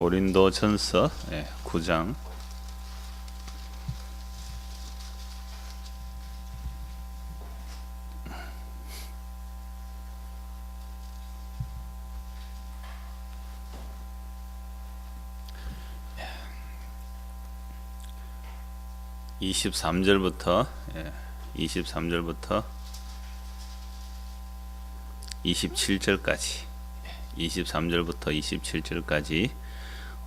고린도전서 9장 23절부터 27절까지 23절부터 27절까지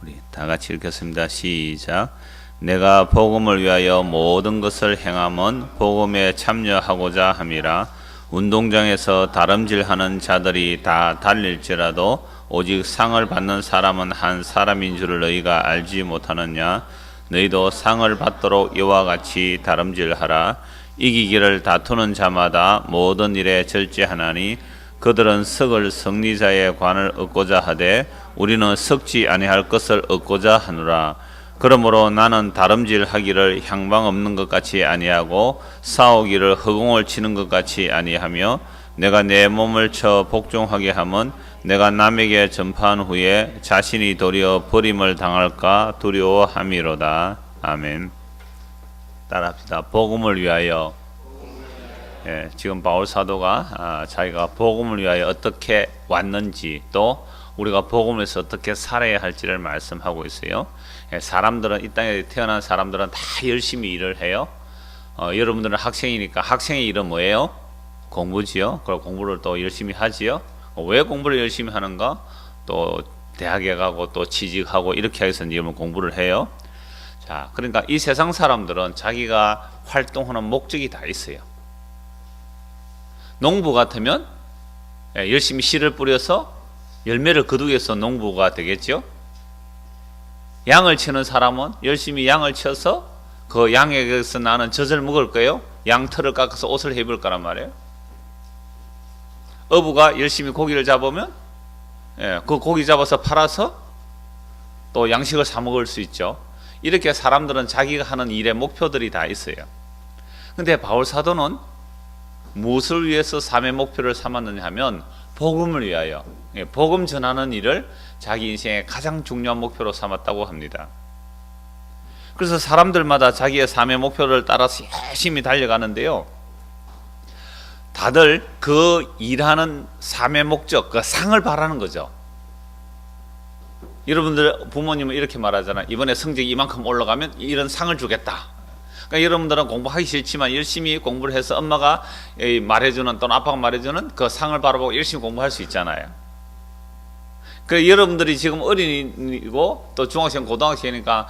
우리 다 같이 읽겠습니다. 시작. 내가 복음을 위하여 모든 것을 행함은 복음에 참여하고자 함이라. 운동장에서 다름질하는 자들이 다 달릴지라도 오직 상을 받는 사람은 한 사람인 줄을 너희가 알지 못하느냐. 너희도 상을 받도록 이와 같이 다름질하라. 이기기를 다투는 자마다 모든 일에 절제하나니 그들은 석을 승리자의 관을 얻고자 하되 우리는 썩지 아니할 것을 얻고자 하노라. 그러므로 나는 다름질하기를 향방 없는 것 같이 아니하고 싸우기를 허공을 치는 것 같이 아니하며 내가 내 몸을 쳐 복종하게 하면 내가 남에게 전파한 후에 자신이 도리어 버림을 당할까 두려워함이로다. 아멘. 따라합시다. 복음을 위하여. 지금 바울 사도가 자기가 복음을 위하여 어떻게 왔는지 또 우리가 복음에서 어떻게 살아야 할지를 말씀하고 있어요. 사람들은 이 땅에 태어난 사람들은 다 열심히 일을 해요. 여러분들은 학생이니까 학생의 일은 뭐예요? 공부지요. 그리고 공부를 또 열심히 하지요. 왜 공부를 열심히 하는가? 또 대학에 가고 또 취직하고 이렇게 해서 여러분 공부를 해요. 자, 그러니까 이 세상 사람들은 자기가 활동하는 목적이 다 있어요. 농부 같으면 열심히 씨를 뿌려서 열매를 거두기 위해서 농부가 되겠죠. 양을 치는 사람은 열심히 양을 쳐서 그 양에게서 나는 젖을 먹을 거예요. 양털을 깎아서 옷을 입을 거란 말이에요. 어부가 열심히 고기를 잡으면 그 고기 잡아서 팔아서 또 양식을 사 먹을 수 있죠. 이렇게 사람들은 자기가 하는 일의 목표들이 다 있어요. 근데 바울 사도는 무엇을 위해서 삶의 목표를 삼았느냐 하면 복음을 위하여, 복음 전하는 일을 자기 인생의 가장 중요한 목표로 삼았다고 합니다. 그래서 사람들마다 자기의 삶의 목표를 따라서 열심히 달려가는데요, 다들 그 일하는 삶의 목적, 그 상을 바라는 거죠. 여러분들 부모님은 이렇게 말하잖아요. 이번에 성적이 이만큼 올라가면 이런 상을 주겠다. 그러니까 여러분들은 공부하기 싫지만 열심히 공부를 해서 엄마가 말해주는 또는 아빠가 말해주는 그 상을 바라보고 열심히 공부할 수 있잖아요. 그래서 여러분들이 지금 어린이고 또 중학생, 고등학생이니까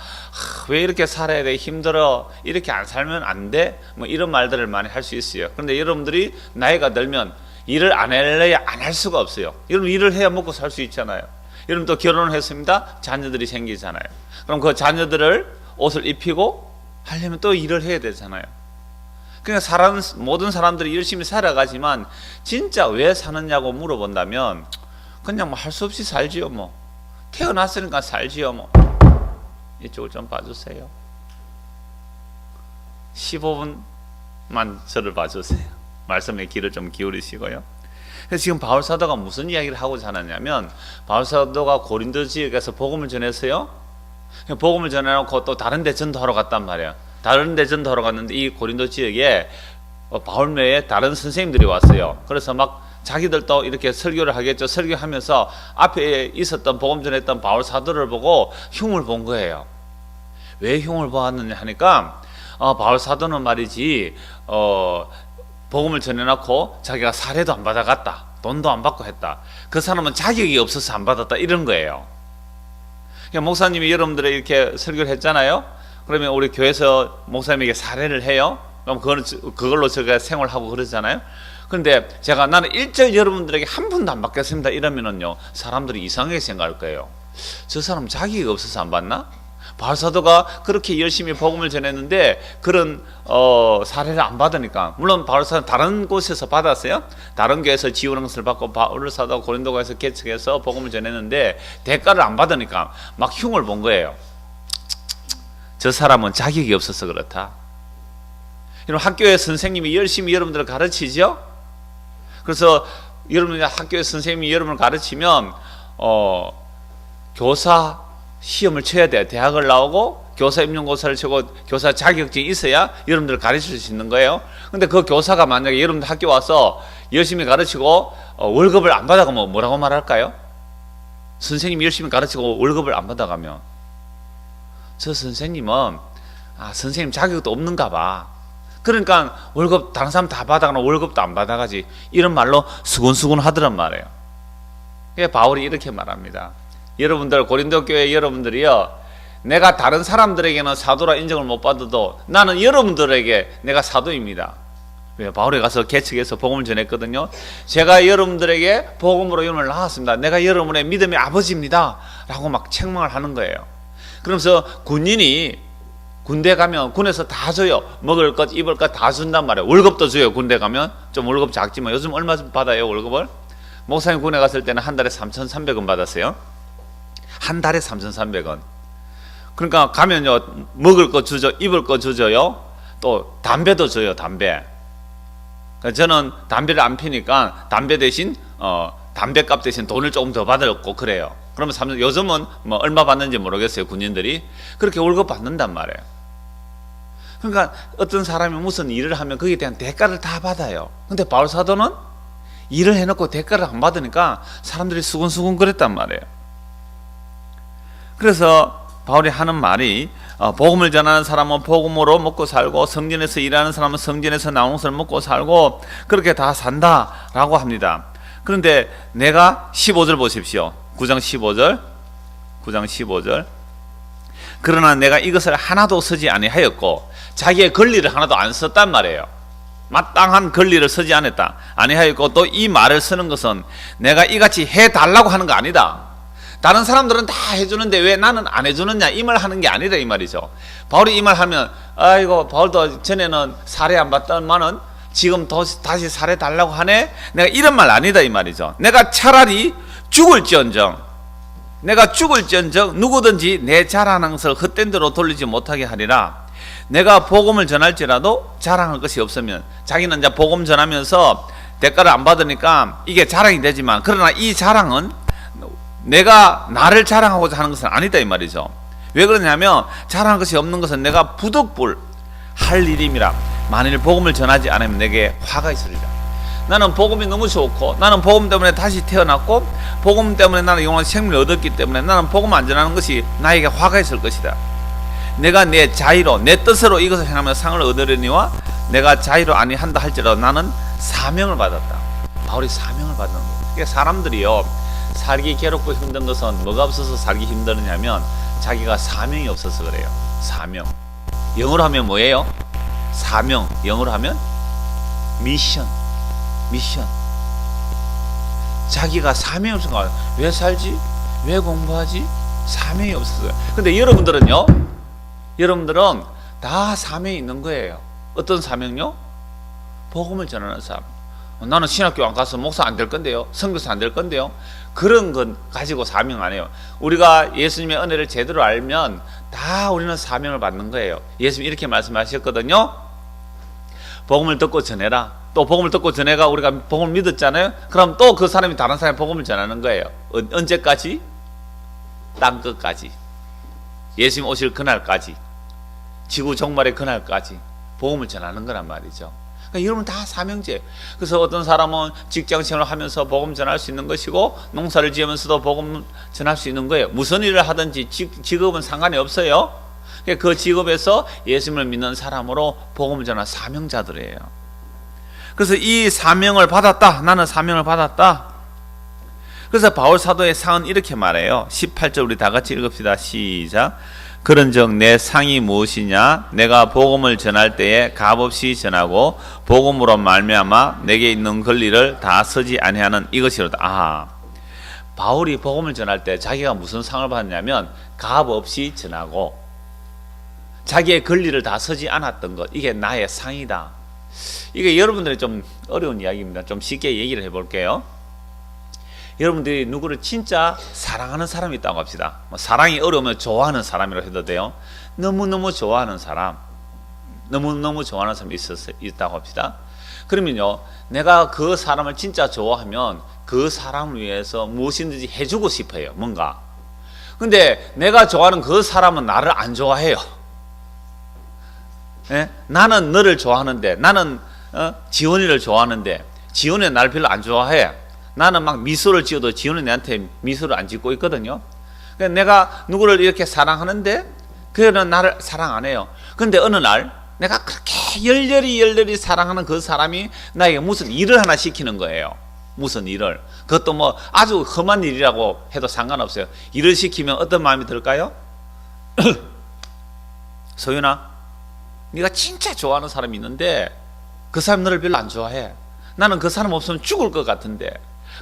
왜 이렇게 살아야 돼? 힘들어. 이렇게 안 살면 안 돼? 뭐 이런 말들을 많이 할 수 있어요. 그런데 여러분들이 나이가 들면 일을 안 할래야 안 할 수가 없어요. 여러분 일을 해야 먹고 살 수 있잖아요. 여러분 또 결혼을 했습니다. 자녀들이 생기잖아요. 그럼 그 자녀들을 옷을 입히고 하려면 또 일을 해야 되잖아요. 그러니까 모든 사람들이 열심히 살아가지만 진짜 왜 사느냐고 물어본다면 그냥 뭐 할 수 없이 살지요. 뭐 태어났으니까 살지요. 뭐 이쪽을 좀 봐주세요. 15분만 저를 봐주세요. 말씀에 귀를 좀 기울이시고요. 그래서 지금 바울 사도가 무슨 이야기를 하고자 하느냐면 바울 사도가 고린도 지역에서 복음을 전해서요, 복음을 전해놓고 또 다른 데 전도하러 갔단 말이에요. 다른 데 전도하러 갔는데 이 고린도 지역에 바울 외에 다른 선생님들이 왔어요. 그래서 막 자기들도 이렇게 설교를 하겠죠. 설교하면서 앞에 있었던 복음 전했던 바울 사도를 보고 흉을 본 거예요. 왜 흉을 보았느냐 하니까 바울 사도는 말이지 복음을 전해놓고 자기가 사례도 안 받아갔다, 돈도 안 받고 했다. 그 사람은 자격이 없어서 안 받았다, 이런 거예요. 목사님이 여러분들이 이렇게 설교를 했잖아요. 그러면 우리 교회에서 목사님에게 사례를 해요. 그럼 그걸로 제가 생활하고 그러잖아요. 그런데 제가 나는 일절 여러분들에게 한 푼도 안 받겠습니다 이러면은요, 사람들이 이상하게 생각할 거예요. 저 사람 자격이 없어서 안 받나? 바울 사도가 그렇게 열심히 복음을 전했는데 그런 사례를 안 받으니까, 물론 바울 사도는 다른 곳에서 받았어요. 다른 교회에서 지원한 것을 받고 바울 사도가 고린도 교회에서 개척해서 복음을 전했는데 대가를 안 받으니까 막 흉을 본 거예요. 저 사람은 자격이 없어서 그렇다. 여러분 학교에 선생님이 열심히 여러분들을 가르치죠. 그래서 여러분 학교에 선생님이 여러분을 가르치면 교사 시험을 쳐야 돼요. 대학을 나오고 교사 임용고사를 치고 교사 자격증이 있어야 여러분들을 가르칠 수 있는 거예요. 근데 그 교사가 만약에 여러분들 학교 와서 열심히 가르치고 월급을 안 받아가면 뭐라고 말할까요? 선생님이 열심히 가르치고 월급을 안 받아가면 저 선생님은 선생님 자격도 없는가 봐. 그러니까 월급 다른 사람 다 받아가나 월급도 안 받아가지. 이런 말로 수군수군 하더란 말이에요. 바울이 이렇게 말합니다. 여러분들 고린도 교회 여러분들이요, 내가 다른 사람들에게는 사도라 인정을 못 받아도 나는 여러분들에게 내가 사도입니다. 왜? 바울에 가서 개척해서 복음을 전했거든요. 제가 여러분들에게 복음으로 여러분을 낳았습니다. 내가 여러분의 믿음의 아버지입니다 라고 막 책망을 하는 거예요. 그러면서 군인이 군대 가면 군에서 다 줘요. 먹을 것 입을 것 다 준단 말이에요. 월급도 줘요. 군대 가면 좀 월급 작지만 요즘 얼마 받아요 월급을? 목사님 군에 갔을 때는 한 달에 3,300원 받았어요. 한 달에 3,300원. 그러니까 가면요, 먹을 거 주죠, 입을 거 주죠요, 또 담배도 줘요. 담배. 그러니까 저는 담배를 안 피니까 담배 대신 담배값 대신 돈을 조금 더 받았고 그래요. 그러면 요즘은 뭐 얼마 받는지 모르겠어요. 군인들이 그렇게 월급 받는단 말이에요. 그러니까 어떤 사람이 무슨 일을 하면 거기에 대한 대가를 다 받아요. 근데 바울 사도는 일을 해놓고 대가를 안 받으니까 사람들이 수군수군 그랬단 말이에요. 그래서 바울이 하는 말이 복음을 전하는 사람은 복음으로 먹고 살고 성전에서 일하는 사람은 성전에서 나오는 것을 먹고 살고 그렇게 다 산다라고 합니다. 그런데 내가 15절 보십시오. 9장 15절. 그러나 내가 이것을 하나도 쓰지 아니하였고 자기의 권리를 하나도 안 썼단 말이에요. 마땅한 권리를 쓰지 않았다. 아니하였고 또 이 말을 쓰는 것은 내가 이같이 해달라고 하는 거 아니다. 다른 사람들은 다 해주는데 왜 나는 안 해주느냐, 이 말 하는 게 아니다 이 말이죠. 바울이 이 말 하면 아이고 바울도 전에는 살해 안 받더만은 지금 다시 살해 달라고 하네. 내가 이런 말 아니다 이 말이죠. 내가 차라리 죽을지언정 누구든지 내 자랑하는 것을 헛된 대로 돌리지 못하게 하리라. 내가 복음을 전할지라도 자랑할 것이 없으면, 자기는 이제 복음 전하면서 대가를 안 받으니까 이게 자랑이 되지만, 그러나 이 자랑은 내가 나를 자랑하고자 하는 것은 아니다 이 말이죠. 왜 그러냐면 자랑할 것이 없는 것은 내가 부득불 할 일임이라. 만일 복음을 전하지 않으면 내게 화가 있으리라. 나는 복음이 너무 좋고, 나는 복음 때문에 다시 태어났고, 복음 때문에 나는 영원한 생명을 얻었기 때문에 나는 복음 안 전하는 것이 나에게 화가 있을 것이다. 내가 내 자의로 내 뜻으로 이것을 행하며 상을 얻으려니와 내가 자의로 아니한다 할지라도 나는 사명을 받았다. 바울이 사명을 받는 거예요. 그러니까 사람들이요, 살기 괴롭고 힘든 것은 뭐가 없어서 살기 힘드냐면 자기가 사명이 없어서 그래요. 사명. 영어로 하면 뭐예요? 사명. 영어로 하면 미션. 자기가 사명이 없어서 왜 살지? 왜 공부하지? 사명이 없어서요. 근데 여러분들은요, 여러분들은 다 사명이 있는 거예요. 어떤 사명요? 복음을 전하는 사람. 나는 신학교 안 가서 목사 안 될 건데요, 선교사 안 될 건데요, 그런 건 가지고 사명 안 해요. 우리가 예수님의 은혜를 제대로 알면 다 우리는 사명을 받는 거예요. 예수님 이렇게 말씀하셨거든요. 복음을 듣고 전해라. 또 복음을 듣고 전해가 우리가 복음을 믿었잖아요. 그럼 또 그 사람이 다른 사람의 복음을 전하는 거예요. 언제까지? 땅 끝까지. 예수님 오실 그날까지, 지구 종말의 그날까지 복음을 전하는 거란 말이죠. 그러니까 여러분 다 사명제. 그래서 어떤 사람은 직장 생활을 하면서 복음 전할 수 있는 것이고, 농사를 지으면서도 복음 전할 수 있는 거예요. 무슨 일을 하든지 직업은 상관이 없어요. 그 직업에서 예수님을 믿는 사람으로 복음을 전할 사명자들이에요. 그래서 이 사명을 받았다. 나는 사명을 받았다. 그래서 바울 사도의 상은 이렇게 말해요. 18절 우리 다 같이 읽읍시다. 시작. 그런즉 내 상이 무엇이냐? 내가 복음을 전할 때에 값없이 전하고 복음으로 말미암아 내게 있는 권리를 다 쓰지 아니하는 이것이로다. 바울이 복음을 전할 때 자기가 무슨 상을 받느냐면 값없이 전하고 자기의 권리를 다 쓰지 않았던 것, 이게 나의 상이다. 이게 여러분들이 좀 어려운 이야기입니다. 좀 쉽게 얘기를 해볼게요. 여러분들이 누구를 진짜 사랑하는 사람이 있다고 합시다. 사랑이 어려우면 좋아하는 사람이라고 해도 돼요. 너무너무 좋아하는 사람, 너무너무 좋아하는 사람이 있다고 합시다. 그러면요, 내가 그 사람을 진짜 좋아하면 그 사람을 위해서 무엇이든지 해주고 싶어요. 뭔가. 근데 내가 좋아하는 그 사람은 나를 안 좋아해요. 예? 나는 너를 좋아하는데, 나는 지원이를 좋아하는데 지원이 나를 별로 안 좋아해. 나는 막 미소를 지어도 지원이 내한테 미소를 안 짓고 있거든요. 그러니까 내가 누구를 이렇게 사랑하는데 그는 나를 사랑 안 해요. 그런데 어느 날 내가 그렇게 열렬히 사랑하는 그 사람이 나에게 무슨 일을 하나 시키는 거예요. 무슨 일을. 그것도 뭐 아주 험한 일이라고 해도 상관없어요. 일을 시키면 어떤 마음이 들까요? 소윤아, 네가 진짜 좋아하는 사람이 있는데 그 사람 너를 별로 안 좋아해. 나는 그 사람 없으면 죽을 것 같은데.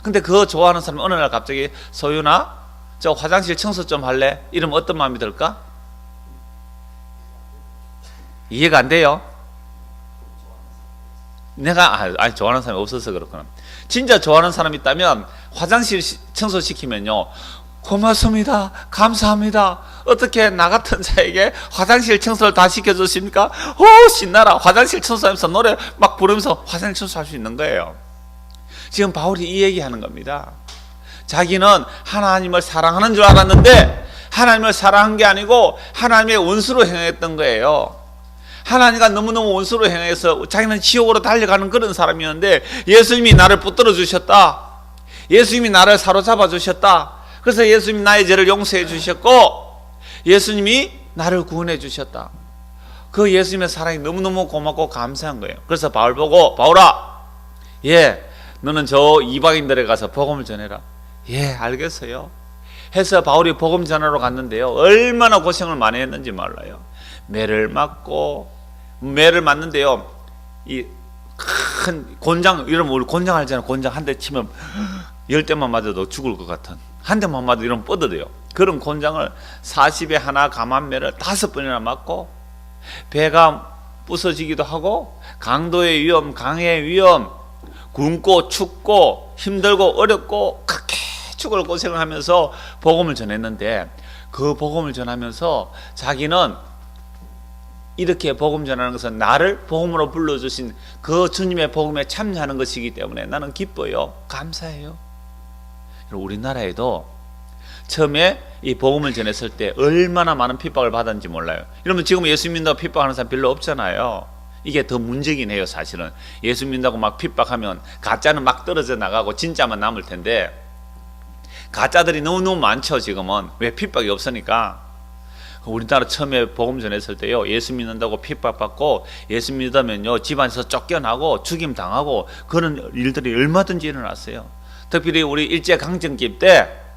근데 그 좋아하는 사람이 어느 날 갑자기 소윤아, 저 화장실 청소 좀 할래? 이러면 어떤 마음이 들까? 이해가 안 돼요? 내가 좋아하는 사람이 없어서 그렇구나. 진짜 좋아하는 사람이 있다면 화장실 청소 시키면요, 고맙습니다, 감사합니다, 어떻게 나 같은 자에게 화장실 청소를 다 시켜주십니까? 오, 신나라. 화장실 청소하면서 노래 막 부르면서 화장실 청소할 수 있는 거예요. 지금 바울이 이 얘기하는 겁니다. 자기는 하나님을 사랑하는 줄 알았는데 하나님을 사랑한 게 아니고 하나님의 원수로 행했던 거예요. 하나님과 너무너무 원수로 행해서 자기는 지옥으로 달려가는 그런 사람이었는데 예수님이 나를 붙들어 주셨다. 예수님이 나를 사로잡아 주셨다. 그래서 예수님이 나의 죄를 용서해 주셨고 예수님이 나를 구원해 주셨다. 그 예수님의 사랑이 너무너무 고맙고 감사한 거예요. 그래서 바울 보고, 바울아, 너는 저 이방인들에 가서 복음을 전해라. 알겠어요. 해서 바울이 복음 전하러 갔는데요, 얼마나 고생을 많이 했는지 몰라요. 매를 맞는데요, 이 큰 곤장, 이러면 우리 곤장 알잖아요. 곤장 한 대 치면 10대만 맞아도 죽을 것 같은, 한 대만 맞아도 이러면 뻗어져요. 그런 곤장을 40에 하나 감한매를 5번이나 맞고 배가 부서지기도 하고 강도의 위험, 강의 위험, 굶고 춥고 힘들고 어렵고 그렇게 죽을 고생을 하면서 복음을 전했는데, 그 복음을 전하면서 자기는 이렇게 복음 전하는 것은 나를 복음으로 불러주신 그 주님의 복음에 참여하는 것이기 때문에 나는 기뻐요, 감사해요. 우리나라에도 처음에 이 복음을 전했을 때 얼마나 많은 핍박을 받았는지 몰라요. 여러분, 지금 예수 믿는다고 핍박하는 사람 별로 없잖아요. 이게 더 문제긴 해요. 사실은 예수 믿는다고 막 핍박하면 가짜는 막 떨어져 나가고 진짜만 남을 텐데, 가짜들이 너무너무 많죠. 지금은 왜? 핍박이 없으니까. 우리나라 처음에 복음 전했을 때요, 예수 믿는다고 핍박받고 예수 믿으면요 집안에서 쫓겨나고 죽임 당하고 그런 일들이 얼마든지 일어났어요. 특별히 우리 일제강점기 때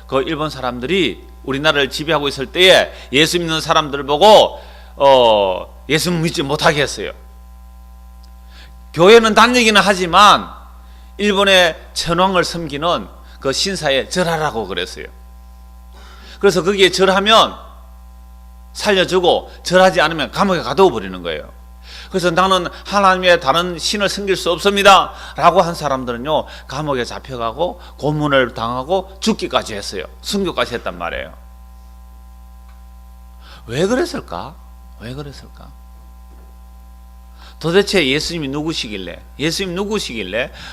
그 일본 사람들이 우리나라를 지배하고 있을 때에 예수 믿는 사람들을 보고 예수 믿지 못하게 했어요. 교회는 다니기는 하지만 일본의 천황을 섬기는 그 신사에 절하라고 그랬어요. 그래서 거기에 절하면 살려주고 절하지 않으면 감옥에 가둬 버리는 거예요. 그래서 나는 하나님의 다른 신을 섬길 수 없습니다 라고 한 사람들은요, 감옥에 잡혀가고 고문을 당하고 죽기까지 했어요. 순교까지 했단 말이에요. 왜 그랬을까? 도대체 예수님이 누구시길래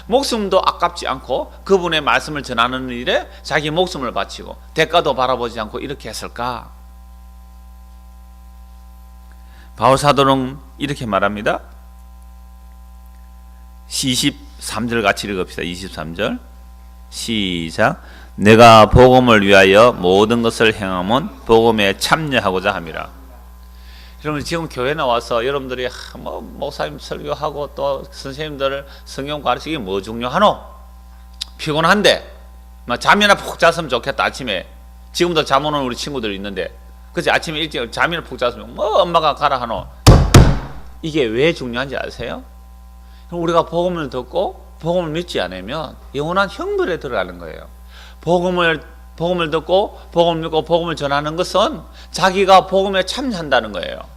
목숨도 아깝지 않고 그분의 말씀을 전하는 일에 자기 목숨을 바치고 대가도 바라보지 않고 이렇게 했을까? 바울 사도는 이렇게 말합니다. 23절 같이 읽읍시다. 23절 시작. 내가 복음을 위하여 모든 것을 행함은 복음에 참여하고자 함이라. 여러분, 지금 교회 나와서 여러분들이 뭐 목사님 설교하고 또 선생님들 성경 가르치기 뭐 중요하노? 피곤한데 막 잠이나 푹 잤으면 좋겠다. 아침에 지금도 잠 오는 우리 친구들 있는데, 그치? 아침에 일찍 잠이나 푹 잤으면 뭐 엄마가 가라 하노? 이게 왜 중요한지 아세요? 우리가 복음을 듣고 복음을 믿지 않으면 영원한 형벌에 들어가는 거예요. 복음을 듣고 복음을 믿고 복음을 전하는 것은 자기가 복음에 참여한다는 거예요.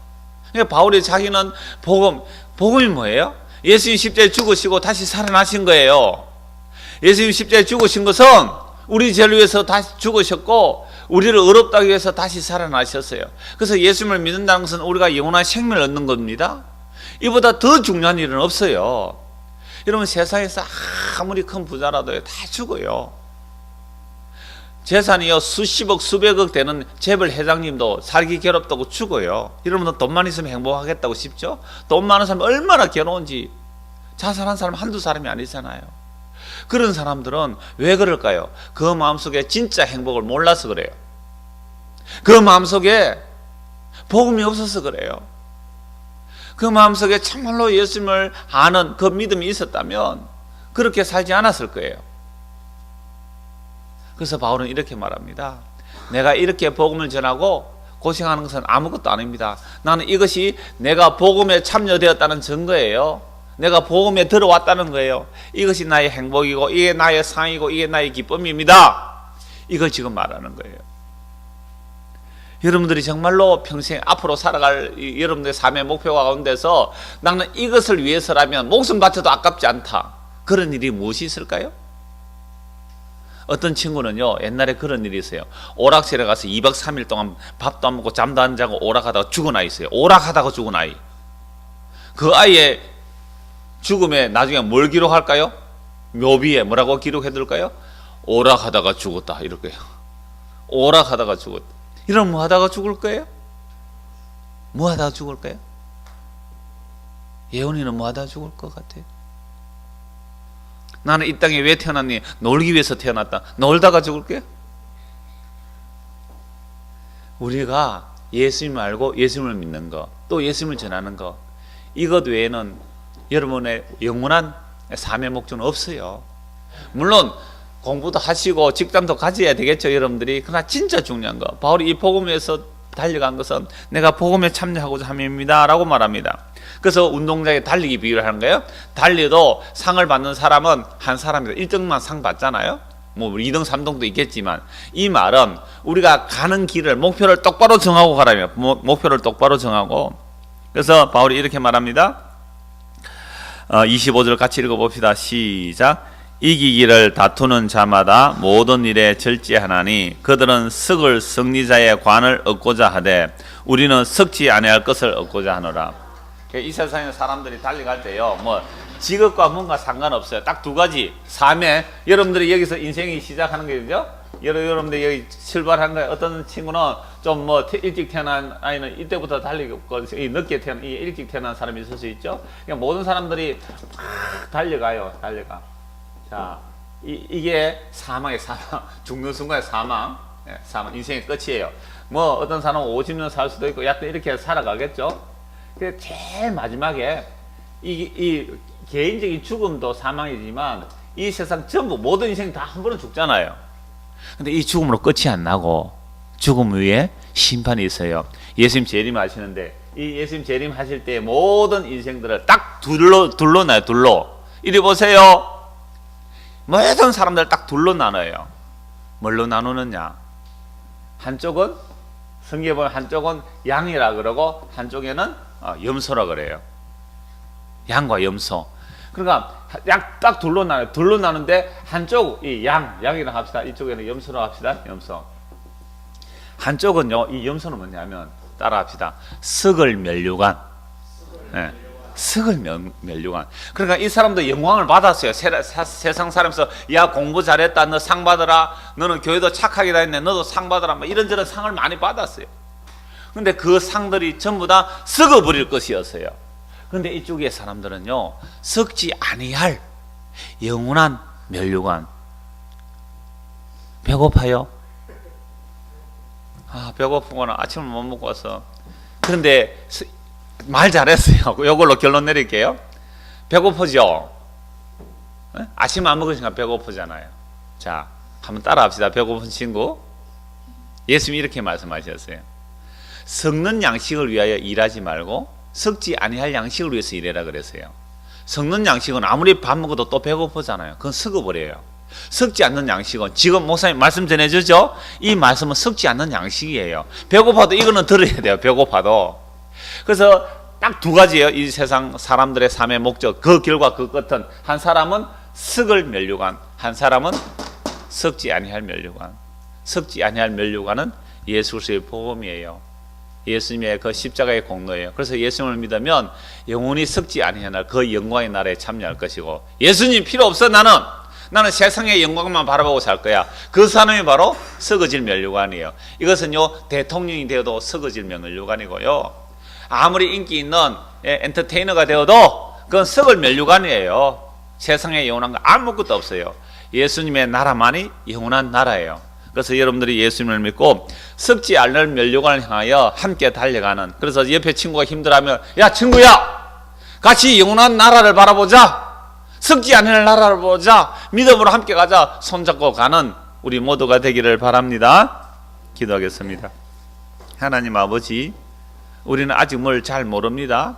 그러니까 바울이 자기는 복음이 뭐예요? 예수님 십자가에 죽으시고 다시 살아나신 거예요. 예수님 십자가에 죽으신 것은 우리 죄를 위해서 다시 죽으셨고 우리를 의롭다기 위해서 다시 살아나셨어요. 그래서 예수님을 믿는다는 것은 우리가 영원한 생명을 얻는 겁니다. 이보다 더 중요한 일은 없어요. 여러분, 세상에서 아무리 큰 부자라도 다 죽어요. 재산이요 수십억 수백억 되는 재벌 회장님도 살기 괴롭다고 죽어요. 여러분들 돈만 있으면 행복하겠다고 싶죠? 돈 많은 사람이 얼마나 괴로운지 자살한 사람 한두 사람이 아니잖아요. 그런 사람들은 왜 그럴까요? 그 마음속에 진짜 행복을 몰라서 그래요. 그 마음속에 복음이 없어서 그래요. 그 마음속에 참말로 예수님을 아는 그 믿음이 있었다면 그렇게 살지 않았을 거예요. 그래서 바울은 이렇게 말합니다. 내가 이렇게 복음을 전하고 고생하는 것은 아무것도 아닙니다. 나는 이것이 내가 복음에 참여되었다는 증거예요. 내가 복음에 들어왔다는 거예요. 이것이 나의 행복이고 이게 나의 상이고 이게 나의 기쁨입니다. 이걸 지금 말하는 거예요. 여러분들이 정말로 평생 앞으로 살아갈 여러분들의 삶의 목표 가운데서 나는 이것을 위해서라면 목숨 바쳐도 아깝지 않다. 그런 일이 무엇이 있을까요? 어떤 친구는요, 옛날에 그런 일이 있어요. 오락실에 가서 2박 3일 동안 밥도 안 먹고 잠도 안 자고 오락하다가 죽은 아이 있어요. 오락하다가 죽은 아이. 그 아이의 죽음에 나중에 뭘 기록할까요? 묘비에 뭐라고 기록해둘까요? 오락하다가 죽었다 이럴 거예요. 오락하다가 죽었다. 이런 뭐 하다가 죽을 거예요? 뭐 하다가 죽을 거예요? 예언이는 뭐 하다가 죽을 것 같아요? 나는 이 땅에 왜 태어났니? 놀기 위해서 태어났다. 놀다가 죽을게요? 우리가 예수님을 알고 예수님을 믿는 거, 또 예수님을 전하는 거, 이것 외에는 여러분의 영원한 삶의 목적은 없어요. 물론 공부도 하시고 직장도 가져야 되겠죠, 여러분들이. 그러나 진짜 중요한 거, 바울이 이 복음에서 달려간 것은 내가 복음에 참여하고자 함입니다 라고 말합니다. 그래서 운동장에 달리기 비유를 하는 거예요. 달려도 상을 받는 사람은 한 사람이다. 1등만 상 받잖아요. 뭐 2등 3등도 있겠지만, 이 말은 우리가 가는 길을 목표를 똑바로 정하고 가라며. 목표를 똑바로 정하고. 그래서 바울이 이렇게 말합니다. 25절 같이 읽어봅시다. 시작. 이기기를 다투는 자마다 모든 일에 절제하나니 그들은 석을 승리자의 관을 얻고자 하되 우리는 석지 아니할 것을 얻고자 하노라. 이 세상에 사람들이 달려갈 때요, 뭐 직업과 뭔가 상관없어요. 딱 두 가지. 삶에 여러분들이 여기서 인생이 시작하는 거죠. 여러분들이 여기 출발한 거예요. 어떤 친구는 좀 뭐 일찍 태어난 아이는 이때부터 달리고, 늦게 태어난, 일찍 태어난 사람이 있을 수 있죠. 그러니까 모든 사람들이 막 달려가요. 달려가. 자, 이게 사망의 사망, 죽는 순간의 사망, 사망, 인생의 끝이에요. 뭐 어떤 사람은 50년 살 수도 있고, 약간 이렇게 살아가겠죠. 제일 마지막에 이 개인적인 죽음도 사망이지만 이 세상 전부 모든 인생 다 한 번은 죽잖아요. 근데 이 죽음으로 끝이 안 나고 죽음 위에 심판이 있어요. 예수님 재림 하시는데 이 예수님 재림 하실 때 모든 인생들을 딱 둘로 나요. 둘로. 이리 보세요. 모든 사람들 딱 둘로 나눠요. 뭘로 나누느냐? 한쪽은 성경에 보면 한쪽은 양이라 그러고 한쪽에는 염소라 그래요. 양과 염소. 그러니까 딱 둘로 나눠요. 둘로 나누는데 한쪽 이 양이라 합시다. 이쪽에는 염소라 합시다. 염소. 한쪽은요, 이 염소는 뭐냐면 따라합시다. 석을 면류관. 네. 석을 면류관. 그러니까 이 사람도 영광을 받았어요. 세상 사람에서 야 공부 잘했다, 너 상 받아라, 너는 교회도 착하게 다녔네, 너도 상 받아라, 뭐 이런저런 상을 많이 받았어요. 근데 그 상들이 전부 다 썩어버릴 것이었어요. 근데 이쪽의 사람들은요, 썩지 아니할 영원한 면류관. 배고파요? 배고프거나 아침을 못 먹고 와서. 그런데 말 잘했어요. 이걸로 결론 내릴게요. 배고프죠? 아침 안 먹으니까 배고프잖아요. 자, 한번 따라합시다. 배고픈 친구. 예수님이 이렇게 말씀하셨어요. 썩는 양식을 위하여 일하지 말고 썩지 아니할 양식을 위해서 일해라 그랬어요. 썩는 양식은 아무리 밥 먹어도 또 배고프잖아요. 그건 썩어버려요. 썩지 않는 양식은, 지금 목사님 말씀 전해주죠? 이 말씀은 썩지 않는 양식이에요. 배고파도 이거는 들어야 돼요. 배고파도. 그래서 딱 두 가지예요. 이 세상 사람들의 삶의 목적, 그 결과 그 끝은, 한 사람은 썩을 면류관, 한 사람은 썩지 아니할 면류관. 썩지 아니할 면류관은 예수 그리스도의 복음이에요. 예수님의 그 십자가의 공로예요. 그래서 예수님을 믿으면 영원히 썩지 아니할 날, 그 영광의 날에 참여할 것이고, 예수님 필요 없어 나는 나는 세상의 영광만 바라보고 살 거야. 그 사람이 바로 썩어질 면류관이에요. 이것은요, 대통령이 되어도 썩어질 면류관이고요. 아무리 인기 있는 엔터테이너가 되어도 그건 썩을 면류관이에요. 세상에 영원한 거 아무것도 없어요. 예수님의 나라만이 영원한 나라예요. 그래서 여러분들이 예수님을 믿고 썩지 않을 면류관을 향하여 함께 달려가는, 그래서 옆에 친구가 힘들어하면 야 친구야, 같이 영원한 나라를 바라보자, 썩지 않을 나라를 보자, 믿음으로 함께 가자, 손잡고 가는 우리 모두가 되기를 바랍니다. 기도하겠습니다. 하나님 아버지, 우리는 아직 뭘 잘 모릅니다.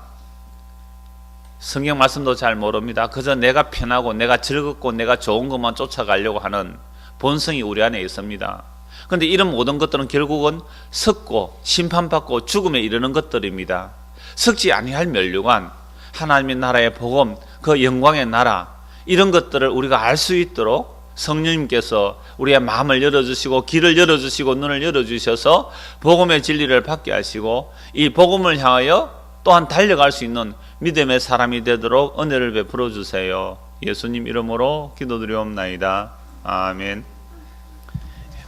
성경 말씀도 잘 모릅니다. 그저 내가 편하고 내가 즐겁고 내가 좋은 것만 쫓아가려고 하는 본성이 우리 안에 있습니다. 그런데 이런 모든 것들은 결국은 썩고 심판받고 죽음에 이르는 것들입니다. 썩지 아니할 면류관, 하나님의 나라의 복음, 그 영광의 나라, 이런 것들을 우리가 알 수 있도록 성령님께서 우리의 마음을 열어주시고 길을 열어주시고 눈을 열어주셔서 복음의 진리를 받게 하시고 이 복음을 향하여 또한 달려갈 수 있는 믿음의 사람이 되도록 은혜를 베풀어 주세요. 예수님 이름으로 기도드리옵나이다. 아멘.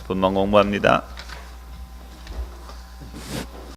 본방 공부합니다.